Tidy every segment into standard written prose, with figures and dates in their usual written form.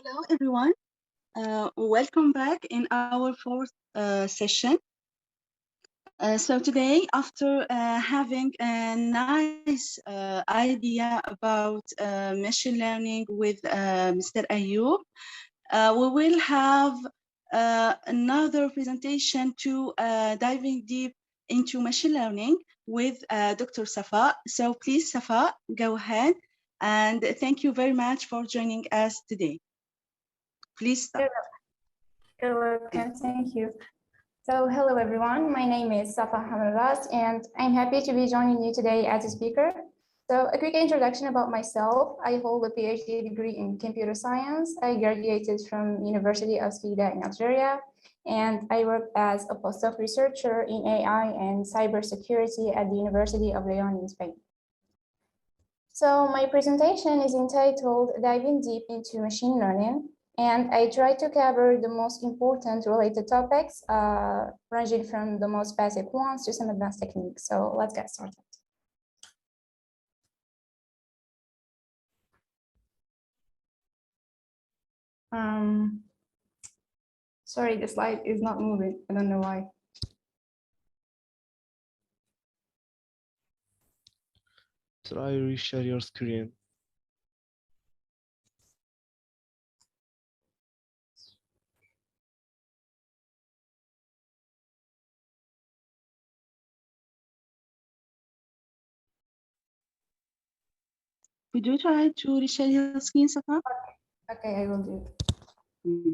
Hello, everyone. Welcome back in our fourth session. So today, after having a nice idea about machine learning with Mr. Ayub, we will have another presentation to diving deep into machine learning with Dr. Safa. So please, Safa, go ahead. And thank you very much for joining us today. Please start. You're welcome, thank you. So hello everyone, my name is Safa Hamreras and I'm happy to be joining you today as a speaker. So a quick introduction about myself. I hold a PhD degree in computer science. I graduated from University of Safa in Algeria, and I work as a postdoc researcher in AI and cybersecurity at the University of León in Spain. So my presentation is entitled Diving Deep into Machine Learning, and I try to cover the most important related topics, ranging from the most basic ones to some advanced techniques. So let's get started. Sorry, the slide is not moving. I don't know why. Try reshare your screen. Could you try to reshare your screen, Safa? Okay, I will do it. Mm.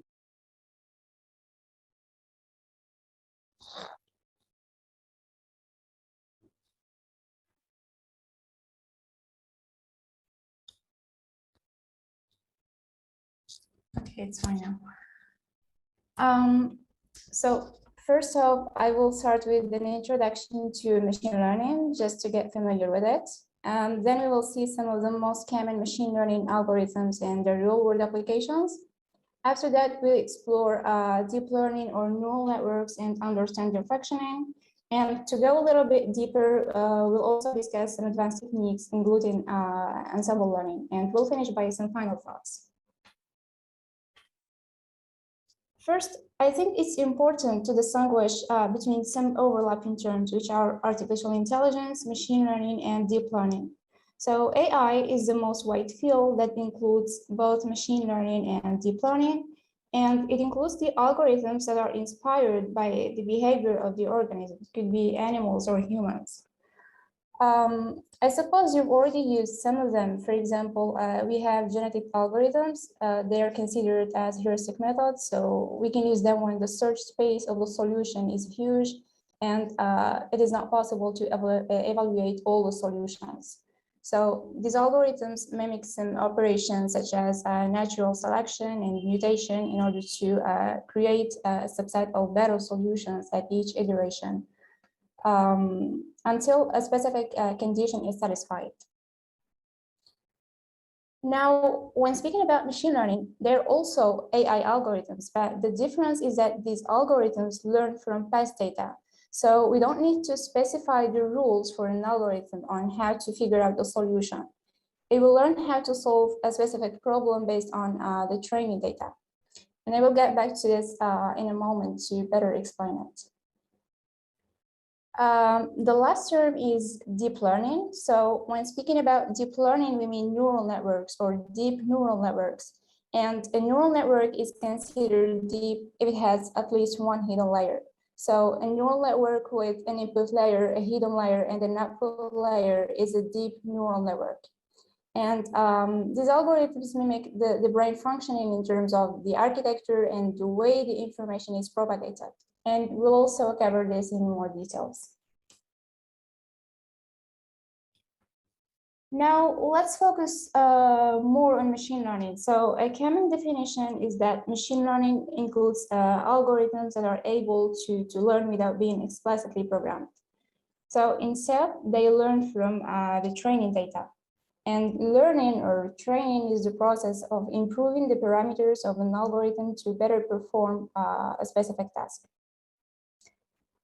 Okay, it's fine now. So first off, I will start with an introduction to machine learning, just to get familiar with it. And then we will see some of the most common machine learning algorithms and their real-world applications. After that, we'll explore deep learning or neural networks and understand their functioning. And to go a little bit deeper, we'll also discuss some advanced techniques, including ensemble learning. And we'll finish by some final thoughts. First, I think it's important to distinguish between some overlapping terms, which are artificial intelligence, machine learning, and deep learning. So AI is the most wide field that includes both machine learning and deep learning, and it includes the algorithms that are inspired by the behavior of the organism. It could be animals or humans. I suppose you've already used some of them. For example, we have genetic algorithms. They are considered as heuristic methods, so we can use them when the search space of the solution is huge and it is not possible to evaluate all the solutions. So these algorithms mimic some operations such as natural selection and mutation in order to create a subset of better solutions at each iteration. Until a specific condition is satisfied. Now, when speaking about machine learning, there are also AI algorithms, but the difference is that these algorithms learn from past data. So we don't need to specify the rules for an algorithm on how to figure out the solution. It will learn how to solve a specific problem based on the training data. And I will get back to this in a moment to better explain it. The last term is deep learning. So when speaking about deep learning, we mean neural networks or deep neural networks. And a neural network is considered deep if it has at least one hidden layer. So a neural network with an input layer, a hidden layer, and an output layer is a deep neural network. And these algorithms mimic the brain functioning in terms of the architecture and the way the information is propagated. And we'll also cover this in more details. Now, let's focus more on machine learning. So a common definition is that machine learning includes algorithms that are able to learn without being explicitly programmed. So instead, they learn from the training data. And learning or training is the process of improving the parameters of an algorithm to better perform a specific task.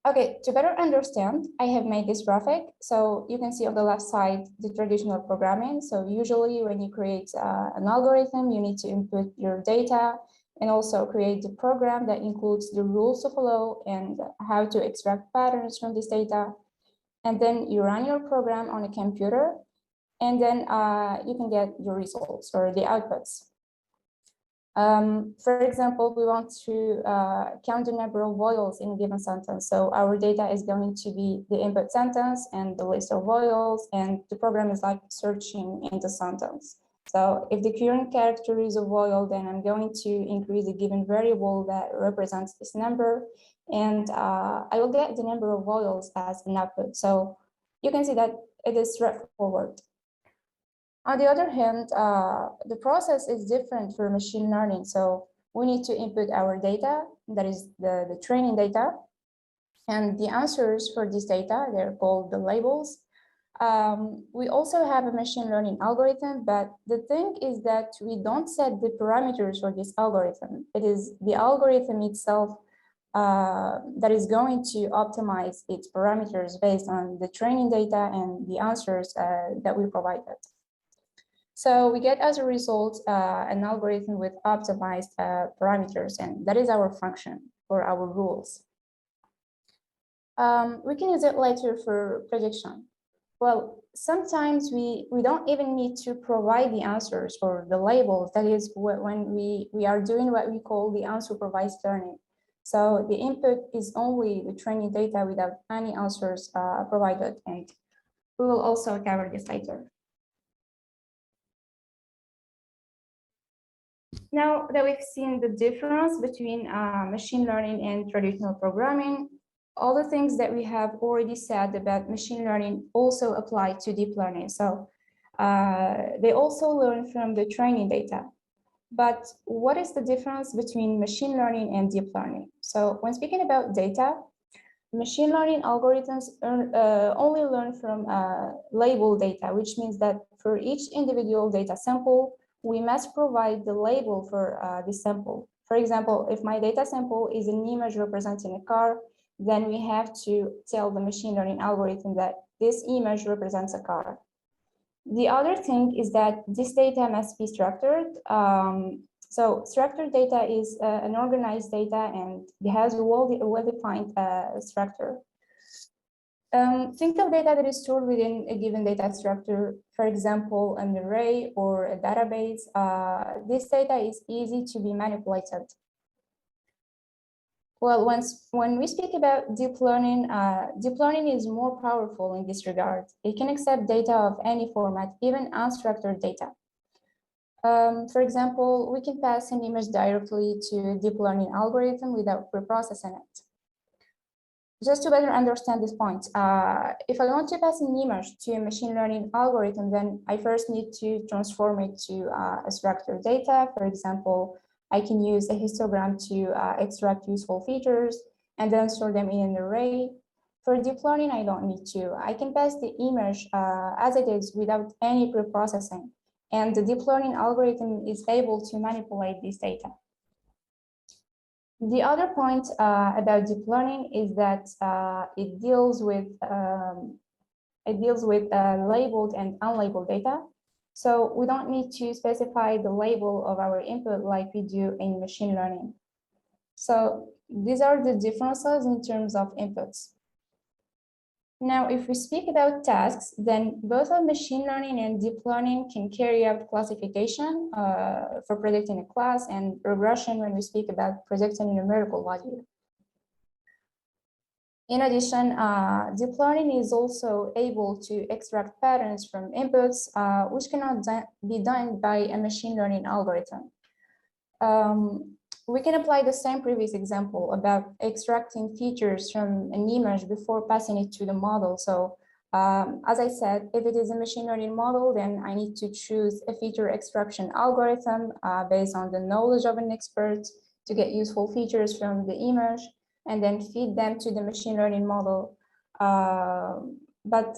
Okay, to better understand, I have made this graphic. So you can see on the left side, the traditional programming. So usually when you create an algorithm, you need to input your data and also create the program that includes the rules to follow and how to extract patterns from this data. And then you run your program on a computer, and then you can get your results or the outputs. For example, we want to count the number of vowels in a given sentence. So our data is going to be the input sentence and the list of vowels, and the program is like searching in the sentence. So if the current character is a vowel, then I'm going to increase a given variable that represents this number, and I will get the number of vowels as an output. So you can see that it is straightforward. On the other hand, the process is different for machine learning. So we need to input our data, that is the training data, and the answers for this data, they're called the labels. We also have a machine learning algorithm, but the thing is that we don't set the parameters for this algorithm. It is the algorithm itself that is going to optimize its parameters based on the training data and the answers that we provided. So we get as a result an algorithm with optimized parameters, and that is our function for our rules. We can use it later for prediction. Well, sometimes we don't even need to provide the answers or the labels. That is when we are doing what we call the unsupervised learning. So the input is only the training data without any answers provided, and we will also cover this later. Now that we've seen the difference between machine learning and traditional programming, all the things that we have already said about machine learning also apply to deep learning. So they also learn from the training data. But what is the difference between machine learning and deep learning? So when speaking about data, machine learning algorithms only learn from label data, which means that for each individual data sample, we must provide the label for this sample. For example, if my data sample is an image representing a car, then we have to tell the machine learning algorithm that this image represents a car. The other thing is that this data must be structured. So structured data is an organized data, and it has a well-defined structure. Think of data that is stored within a given data structure, for example, an array or a database. This data is easy to be manipulated. Well, when we speak about deep learning is more powerful in this regard. It can accept data of any format, even unstructured data. For example, we can pass an image directly to a deep learning algorithm without preprocessing it. Just to better understand this point, if I want to pass an image to a machine learning algorithm, then I first need to transform it to a structured data. For example, I can use a histogram to extract useful features and then store them in an array. For deep learning, I don't need to. I can pass the image as it is without any preprocessing, and the deep learning algorithm is able to manipulate this data. The other point about deep learning is that it deals with labeled and unlabeled data. So we don't need to specify the label of our input like we do in machine learning. So these are the differences in terms of inputs. Now, if we speak about tasks, then both of machine learning and deep learning can carry out classification for predicting a class, and regression when we speak about predicting a numerical value. In addition, deep learning is also able to extract patterns from inputs, which cannot be done by a machine learning algorithm. We can apply the same previous example about extracting features from an image before passing it to the model. So as I said, if it is a machine learning model, then I need to choose a feature extraction algorithm based on the knowledge of an expert to get useful features from the image and then feed them to the machine learning model. But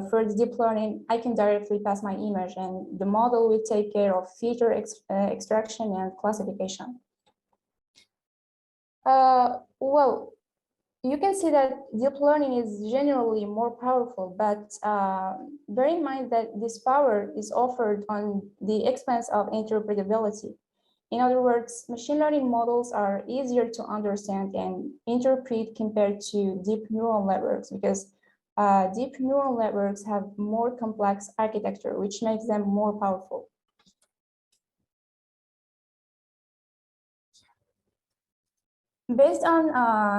for the deep learning, I can directly pass my image and the model will take care of feature extraction and classification. Well, you can see that deep learning is generally more powerful, but bear in mind that this power is offered on the expense of interpretability. In other words, machine learning models are easier to understand and interpret compared to deep neural networks because deep neural networks have more complex architecture, which makes them more powerful. Based on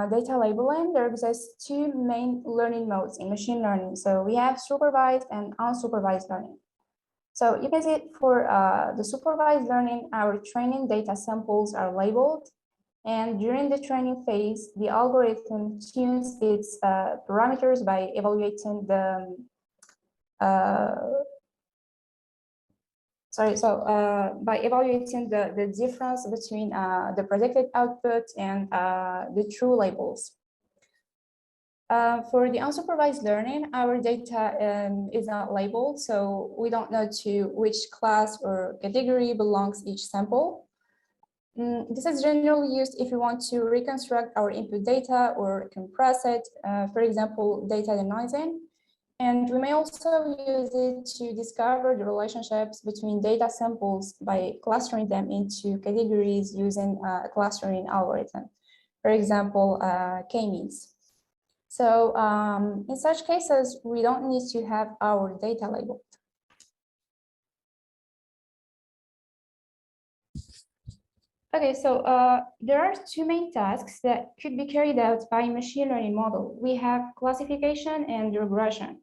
data labeling, there exists two main learning modes in machine learning. So we have supervised and unsupervised learning. So you can see for the supervised learning, our training data samples are labeled. And during the training phase, the algorithm tunes its parameters by evaluating the by evaluating the difference between the predicted output and the true labels. For the unsupervised learning, our data is not labeled, so we don't know to which class or category belongs each sample. This is generally used if we want to reconstruct our input data or compress it, for example, data denoising. And we may also use it to discover the relationships between data samples by clustering them into categories using a clustering algorithm, for example, K-means. So in such cases, we don't need to have our data labeled. Okay, so there are two main tasks that could be carried out by a machine learning model. We have classification and regression.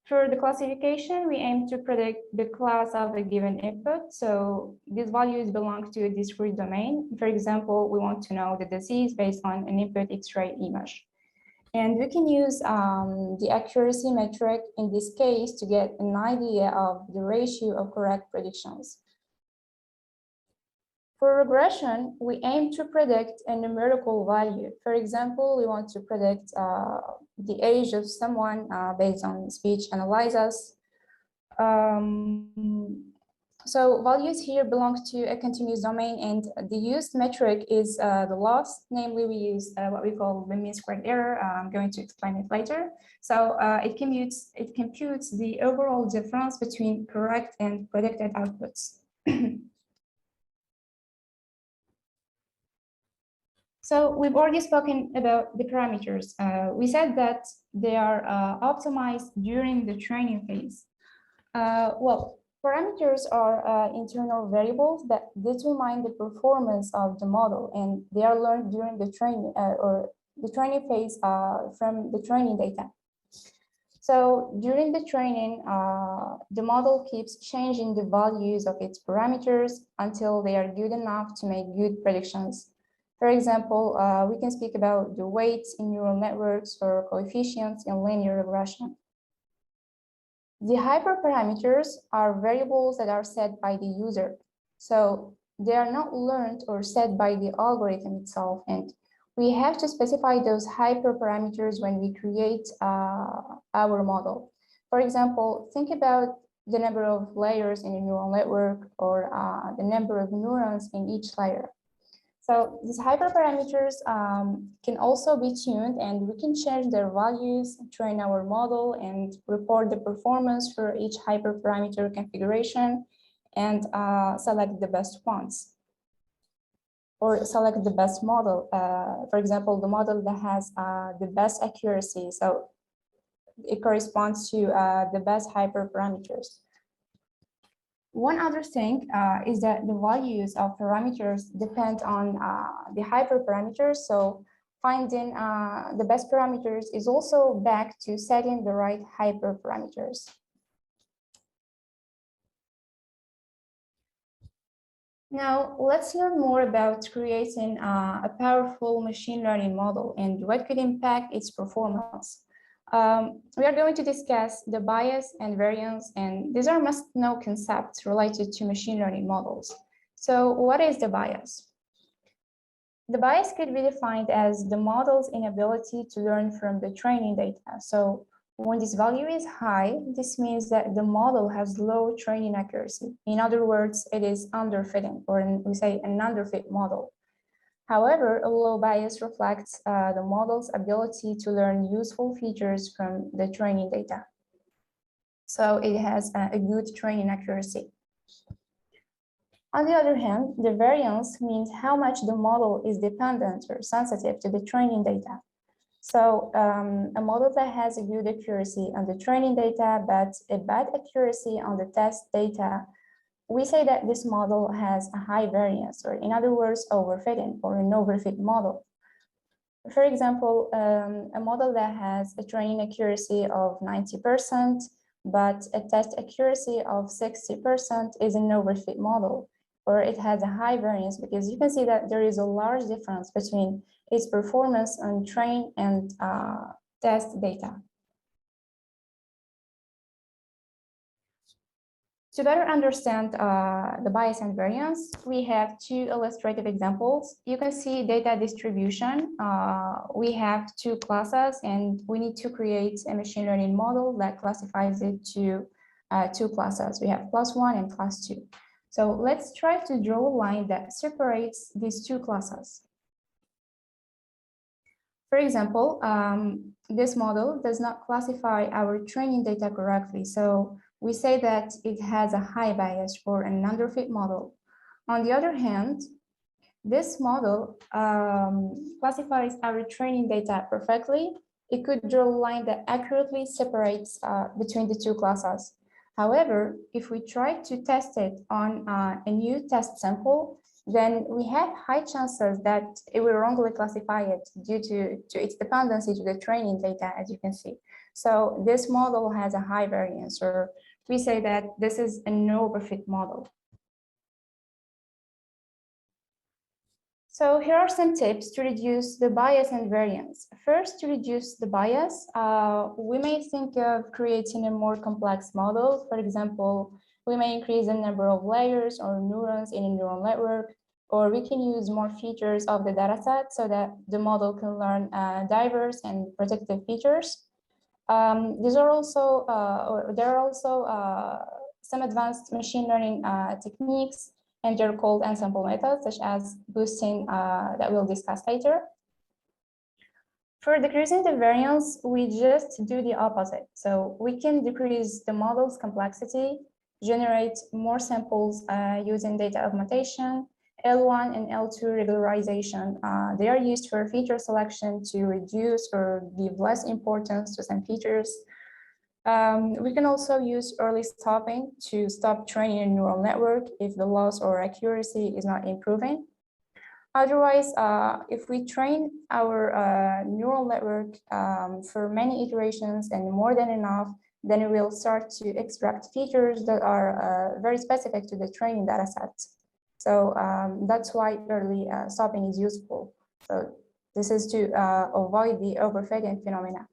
For the classification, we aim to predict the class of a given input. So these values belong to a discrete domain. For example, we want to know the disease based on an input X-ray image. And we can use the accuracy metric in this case to get an idea of the ratio of correct predictions. For regression, we aim to predict a numerical value. For example, we want to predict the age of someone based on speech analysis. So values here belong to a continuous domain, and the used metric is the loss. Namely, we use what we call the mean squared error. I'm going to explain it later. So it computes the overall difference between correct and predicted outputs. So we've already spoken about the parameters. We said that they are optimized during the training phase. Well, parameters are internal variables that determine the performance of the model, and they are learned during the training or the training phase from the training data. So during the training, the model keeps changing the values of its parameters until they are good enough to make good predictions. For example, we can speak about the weights in neural networks or coefficients in linear regression. The hyperparameters are variables that are set by the user. So they are not learned or set by the algorithm itself. And we have to specify those hyperparameters when we create our model. For example, think about the number of layers in a neural network or the number of neurons in each layer. So these hyperparameters can also be tuned, and we can change their values, train our model, and report the performance for each hyperparameter configuration, and select the best ones. Or select the best model, for example, the model that has the best accuracy. So it corresponds to the best hyperparameters. One other thing is that the values of parameters depend on the hyperparameters. So finding the best parameters is also back to setting the right hyperparameters. Now, let's learn more about creating a powerful machine learning model and what could impact its performance. We are going to discuss the bias and variance, and these are must-know concepts related to machine learning models. So what is the bias? The bias could be defined as the model's inability to learn from the training data. So when this value is high, this means that the model has low training accuracy. In other words, it is underfitting, or we say an underfit model. However, a low bias reflects the model's ability to learn useful features from the training data. So it has a good training accuracy. On the other hand, the variance means how much the model is dependent or sensitive to the training data. So a model that has a good accuracy on the training data, but a bad accuracy on the test data, we say that this model has a high variance, or in other words, overfitting or an overfit model. For example, a model that has a training accuracy of 90%, but a test accuracy of 60% is an overfit model, or it has a high variance, because you can see that there is a large difference between its performance on train and test data. To better understand the bias and variance, we have two illustrative examples. You can see data distribution. We have two classes, and we need to create a machine learning model that classifies it to two classes. We have class 1 and class 2. So let's try to draw a line that separates these two classes. For example, this model does not classify our training data correctly. So we say that it has a high bias for an underfit model. On the other hand, this model classifies our training data perfectly. It could draw a line that accurately separates between the two classes. However, if we try to test it on a new test sample, then we have high chances that it will wrongly classify it due to its dependency to the training data, as you can see. So this model has a high variance, or we say that this is an overfit model. So here are some tips to reduce the bias and variance. First, to reduce the bias, we may think of creating a more complex model. For example, we may increase the number of layers or neurons in a neural network, or we can use more features of the dataset so that the model can learn diverse and predictive features. There are also some advanced machine learning techniques, and they're called ensemble methods, such as boosting that we'll discuss later. For decreasing the variance, we just do the opposite. So we can decrease the model's complexity, generate more samples using data augmentation, L1 and L2 regularization. They are used for feature selection to reduce or give less importance to some features. We can also use early stopping to stop training a neural network if the loss or accuracy is not improving. Otherwise, if we train our neural network for many iterations and more than enough, then we will start to extract features that are very specific to the training data set. So that's why early stopping is useful. So this is to avoid the overfitting phenomena.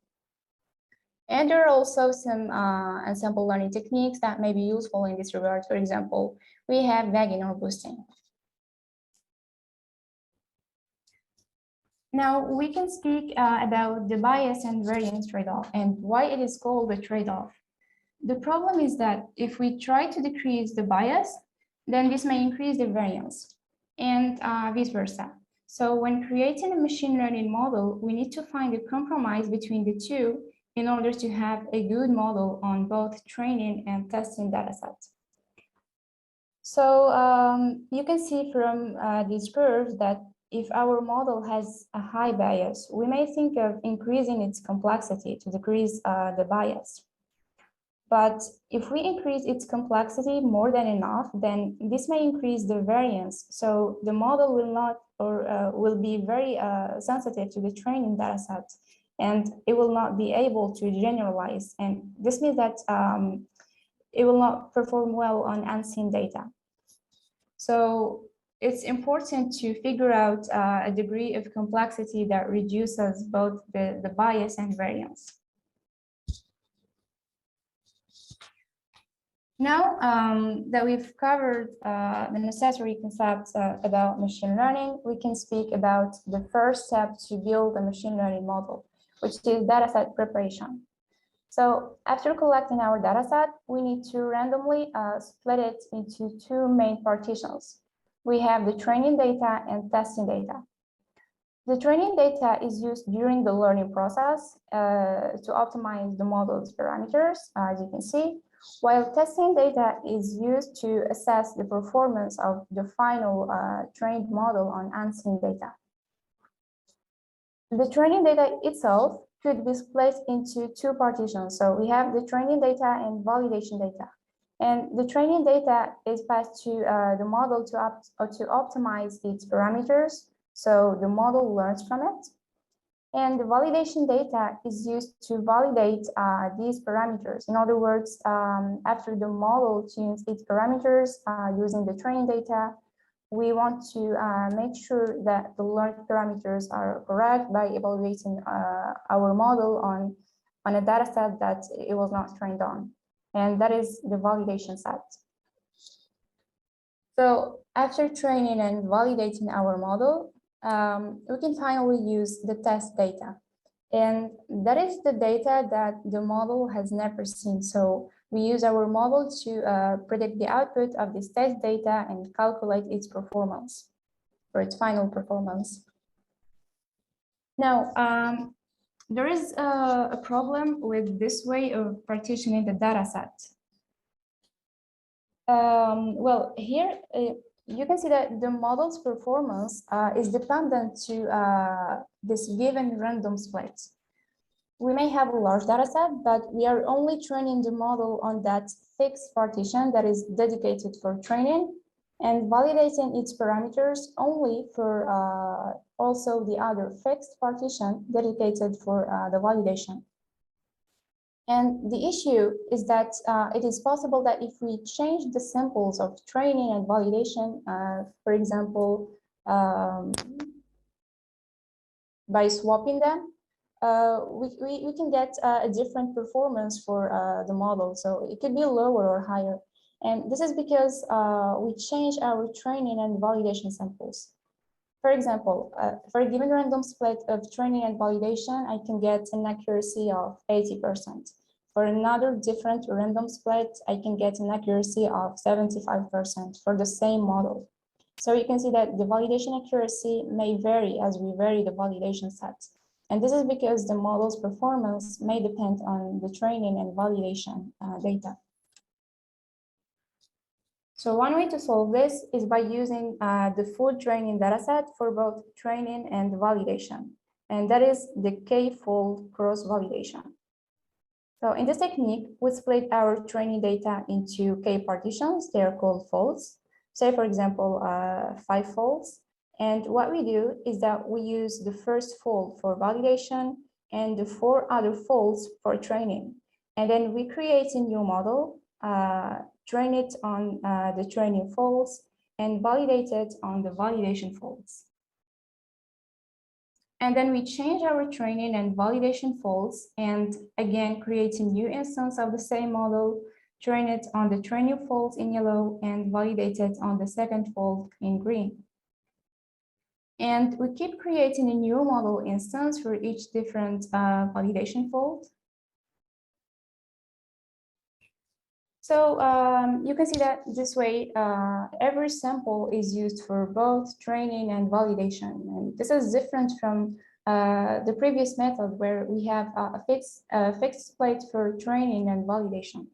And there are also some ensemble learning techniques that may be useful in this regard. For example, we have vagging or boosting. Now we can speak about the bias and variance trade-off and why it is called a trade-off. The problem is that if we try to decrease the bias, then this may increase the variance, and vice versa. So when creating a machine learning model, we need to find a compromise between the two in order to have a good model on both training and testing datasets. So you can see from these curves that if our model has a high bias, we may think of increasing its complexity to decrease the bias. But if we increase its complexity more than enough, then this may increase the variance. So the model will not, or will be very sensitive to the training dataset, and it will not be able to generalize. And this means that it will not perform well on unseen data. So it's important to figure out a degree of complexity that reduces both the bias and variance. Now that we've covered the necessary concepts about machine learning, we can speak about the first step to build a machine learning model, which is dataset preparation. So after collecting our dataset, we need to randomly split it into two main partitions. We have the training data and testing data. The training data is used during the learning process to optimize the model's parameters, as you can see, while testing data is used to assess the performance of the final trained model on unseen data. The training data itself could be split into two partitions. So we have the training data and validation data. And the training data is passed to the model to optimize its parameters, so the model learns from it. And the validation data is used to validate these parameters. In other words, after the model tunes its parameters using the training data, we want to make sure that the learned parameters are correct by evaluating our model on a data set that it was not trained on. And that is the validation set. So after training and validating our model, we can finally use the test data. And that is the data that the model has never seen. So we use our model to predict the output of this test data and calculate its performance, or its final performance. Now, there is a problem with this way of partitioning the data set. Well, here you can see that the model's performance is dependent to this given random split. We may have a large data set, but we are only training the model on that fixed partition that is dedicated for training and validating its parameters only for also the other fixed partition dedicated for the validation. And the issue is that it is possible that if we change the samples of training and validation, for example, by swapping them, we can get a different performance for the model. So it could be lower or higher. And this is because we change our training and validation samples. For example, for a given random split of training and validation, I can get an accuracy of 80%. For another different random split, I can get an accuracy of 75% for the same model. So you can see that the validation accuracy may vary as we vary the validation set. And this is because the model's performance may depend on the training and validation data. So one way to solve this is by using the full training dataset for both training and validation. And that is the KFold cross-validation. So in this technique, we split our training data into K partitions. They are called folds. Say, for example, 5 folds. And what we do is that we use the first fold for validation and the 4 other folds for training. And then we create a new model, train it on the training folds, and validate it on the validation folds. And then we change our training and validation folds and again create a new instance of the same model, train it on the training folds in yellow and validate it on the second fold in green. And we keep creating a new model instance for each different validation fold. So you can see that this way, every sample is used for both training and validation. And this is different from the previous method where we have a fixed split for training and validation.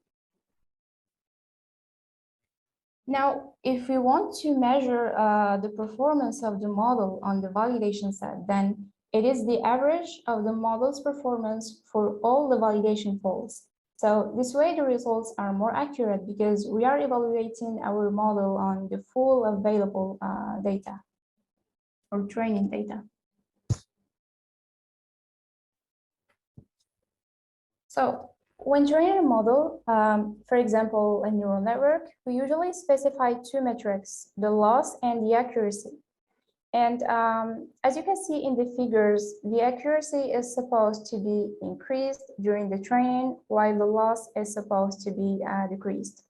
Now, if we want to measure the performance of the model on the validation set, then it is the average of the model's performance for all the validation folds. So this way the results are more accurate because we are evaluating our model on the full available data or training data. So when training a model, for example, a neural network, we usually specify 2 metrics, the loss and the accuracy. And as you can see in the figures, the accuracy is supposed to be increased during the training, while the loss is supposed to be decreased.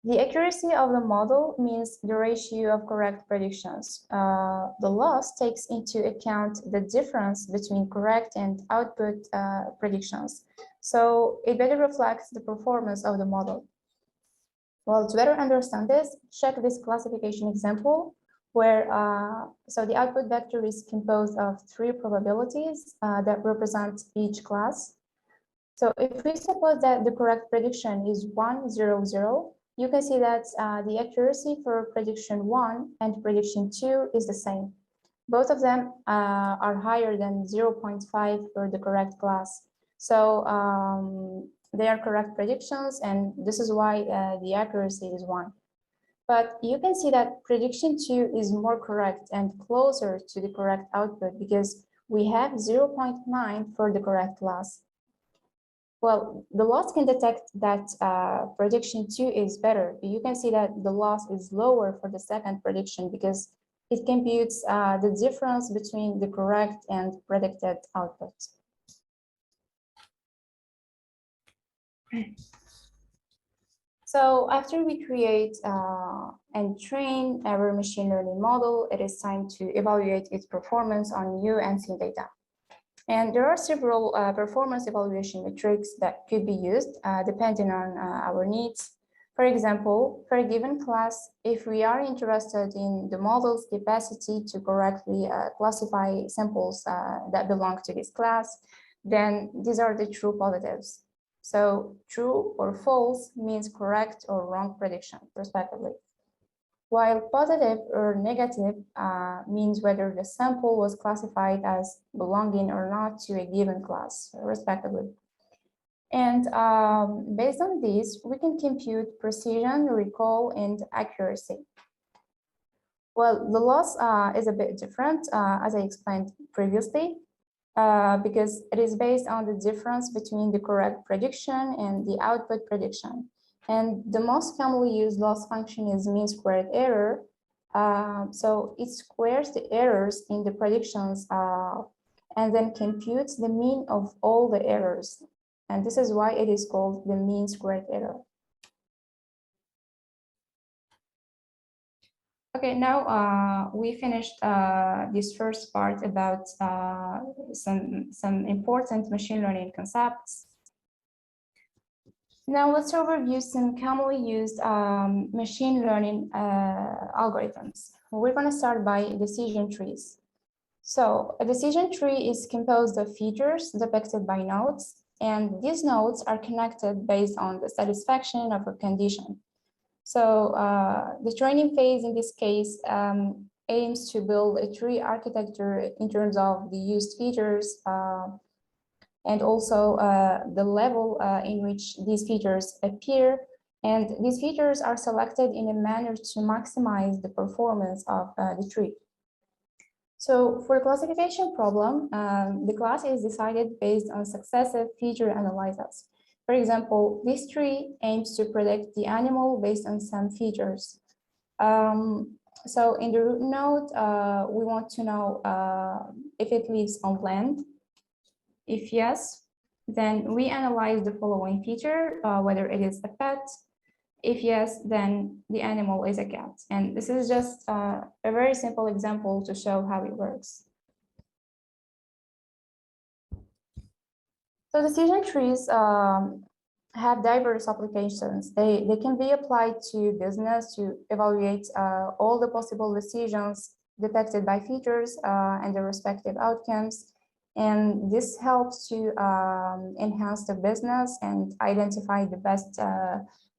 The accuracy of the model means the ratio of correct predictions. The loss takes into account the difference between correct and output predictions. So it better reflects the performance of the model. Well, to better understand this, check this classification example, where so the output vector is composed of 3 probabilities that represent each class. So if we suppose that the correct prediction is 1, 0, 0, you can see that the accuracy for prediction 1 and prediction 2 is the same. Both of them are higher than 0.5 for the correct class. So they are correct predictions, and this is why the accuracy is 1. But you can see that prediction 2 is more correct and closer to the correct output because we have 0.9 for the correct class. Well, the loss can detect that prediction 2 is better. You can see that the loss is lower for the second prediction because it computes the difference between the correct and predicted output. So after we create and train our machine learning model, it is time to evaluate its performance on new and seen data. And there are several performance evaluation metrics that could be used depending on our needs. For example, for a given class, if we are interested in the model's capacity to correctly classify samples that belong to this class, then these are the true positives. So true or false means correct or wrong prediction, respectively. While positive or negative means whether the sample was classified as belonging or not to a given class, respectively. And based on these, we can compute precision, recall, and accuracy. Well, the loss is a bit different, as I explained previously, because it is based on the difference between the correct prediction and the output prediction. And the most commonly used loss function is mean squared error. So it squares the errors in the predictions and then computes the mean of all the errors. And this is why it is called the mean squared error. Okay, now we finished this first part about some important machine learning concepts. Now let's overview some commonly used machine learning algorithms. We're going to start by decision trees. So a decision tree is composed of features depicted by nodes, and these nodes are connected based on the satisfaction of a condition. So the training phase in this case aims to build a tree architecture in terms of the used features and also the level in which these features appear. And these features are selected in a manner to maximize the performance of the tree. So for the classification problem, the class is decided based on successive feature analyses. For example, this tree aims to predict the animal based on some features. So in the root node, we want to know if it lives on land. If yes, then we analyze the following feature, whether it is a pet. If yes, then the animal is a cat. And this is just a very simple example to show how it works. So decision trees have diverse applications. They can be applied to business to evaluate all the possible decisions detected by features and their respective outcomes. And this helps to enhance the business and identify the best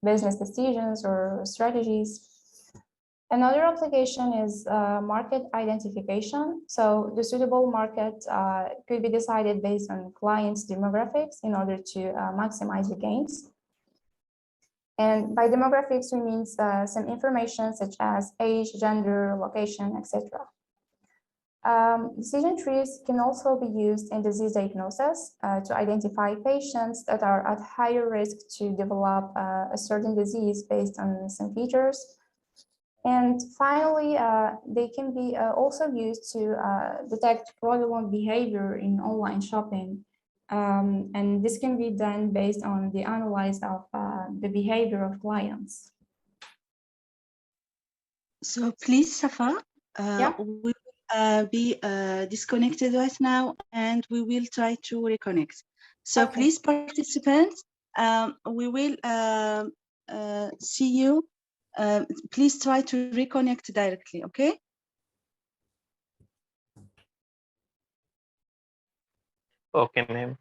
business decisions or strategies. Another application is market identification. So the suitable market could be decided based on clients' demographics in order to maximize the gains. And by demographics, we mean some information such as age, gender, location, etc. Decision trees can also be used in disease diagnosis to identify patients that are at higher risk to develop a certain disease based on some features. And finally, they can be also used to detect fraudulent behavior in online shopping. And this can be done based on the analysis of the behavior of clients. So please, Safa, Yeah. we will be disconnected right now, and we will try to reconnect. So Okay. please, participants, we will see you. Please try to reconnect directly, okay? Okay, name.